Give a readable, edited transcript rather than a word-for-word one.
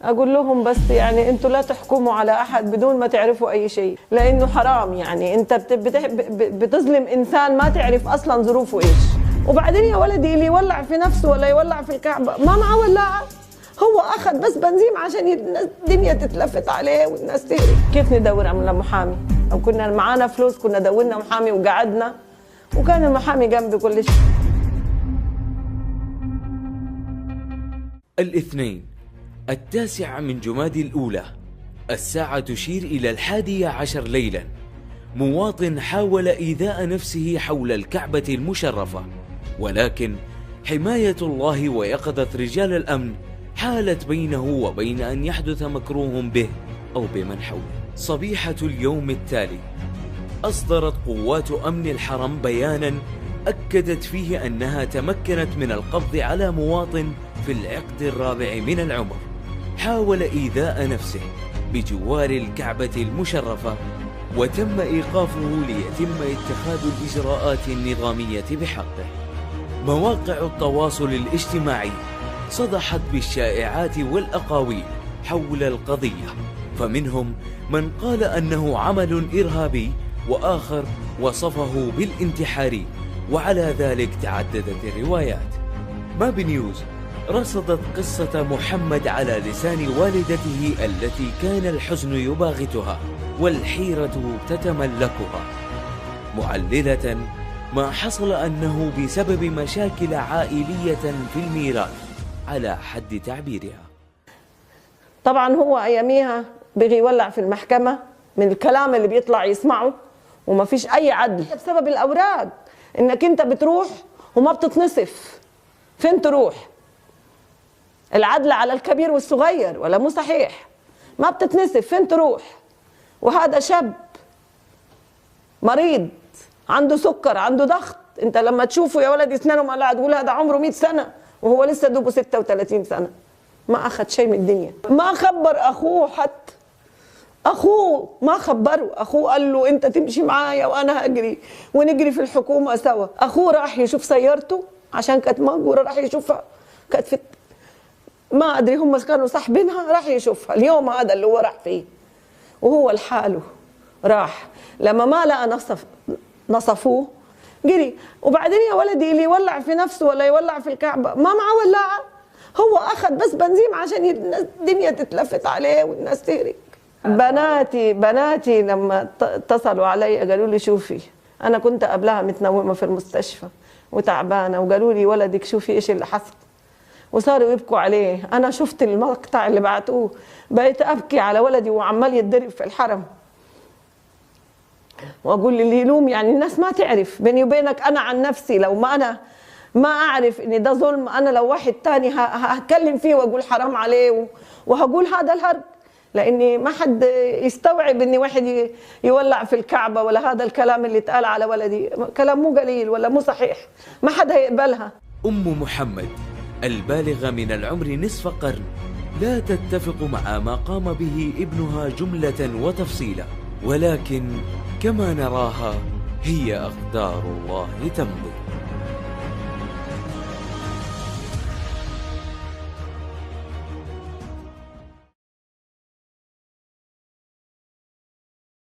اقول لهم بس يعني انتوا لا تحكموا على احد بدون ما تعرفوا اي شيء، لانه حرام. يعني انت بتظلم انسان ما تعرف اصلا ظروفه ايش. وبعدين يا ولدي اللي يولع في نفسه ولا يولع في الكعبه ما معه ولاعه، هو اخذ بس بنزين عشان الدنيا تتلفت عليه والناس تهرب. كيف ندور على محامي؟ لو كنا معانا فلوس كنا دورنا محامي وقعدنا وكان المحامي جنبي كل شيء. الاثنين 9 من جمادي الأولى، الساعة تشير إلى 11 ليلا. مواطن حاول إيذاء نفسه حول الكعبة المشرفة، ولكن حماية الله ويقظة رجال الأمن حالت بينه وبين أن يحدث مكروه به أو بمن حوله. صبيحة اليوم التالي أصدرت قوات أمن الحرم بيانا أكدت فيه أنها تمكنت من القبض على مواطن في العقد الرابع من العمر حاول إيذاء نفسه بجوار الكعبة المشرفة، وتم إيقافه ليتم اتخاذ الإجراءات النظامية بحقه. مواقع التواصل الاجتماعي صدحت بالشائعات والأقاويل حول القضية، فمنهم من قال أنه عمل إرهابي، وآخر وصفه بالانتحاري، وعلى ذلك تعددت الروايات. ماب نيوز رصدت قصة محمد على لسان والدته التي كان الحزن يباغتها والحيرة تتملكها، معللة ما حصل أنه بسبب مشاكل عائلية في الميراث على حد تعبيرها. طبعا هو أياميها بغي يولع في المحكمة من الكلام اللي بيطلع يسمعه، وما فيش أي عدل بسبب الأوراق. إنك أنت بتروح وما بتتنصف، فين تروح؟ العدل على الكبير والصغير ولا مو صحيح؟ ما بتتنصف، فين تروح؟ وهذا شاب مريض عنده سكر عنده ضغط، انت لما تشوفه يا ولد اسنانه مقلعه تقول هذا عمره 100 سنه وهو لسه دوبه 36 سنه. ما اخذ شيء من الدنيا، ما خبر اخوه، حتى اخوه ما خبره. اخوه قال له انت تمشي معايا وانا هجري ونجري في الحكومه سوا. اخوه راح يشوف سيارته عشان كانت مهجوره، راح يشوفها كانت في ما ادري هم كانوا صاحبينها، راح يشوفها اليوم هذا اللي هو راح فيه، وهو لحاله راح. لما ما لقى نصفوه جري. وبعدين يا ولدي اللي يولع في نفسه ولا يولع في الكعبه ما معه ولاعه، هو اخذ بس بنزين عشان الدنيا تتلفت عليه والناس تهرق. بناتي لما اتصلوا علي قالوا لي شوفي، انا كنت قبلها متنومه في المستشفى وتعبانه، وقالوا لي ولدك شوفي ايش اللي حصل، وصاروا يبكوا عليه. انا شفت المقطع اللي بعتوه بقيت ابكي على ولدي وعمال يتضرب في الحرم، واقول اللي يلوم يعني الناس ما تعرف. بيني وبينك انا عن نفسي لو ما انا ما اعرف ان ده ظلم، انا لو واحد تاني هتكلم فيه واقول حرام عليه وهقول هذا الهرج، لاني ما حد يستوعب ان واحد يولع في الكعبه ولا هذا الكلام اللي اتقال على ولدي كلام مو قليل ولا مو صحيح، ما حد هيقبلها. محمد البالغة من العمر نصف قرن لا تتفق مع ما قام به ابنها جملة وتفصيلا، ولكن كما نراها هي أقدار الله تمضي.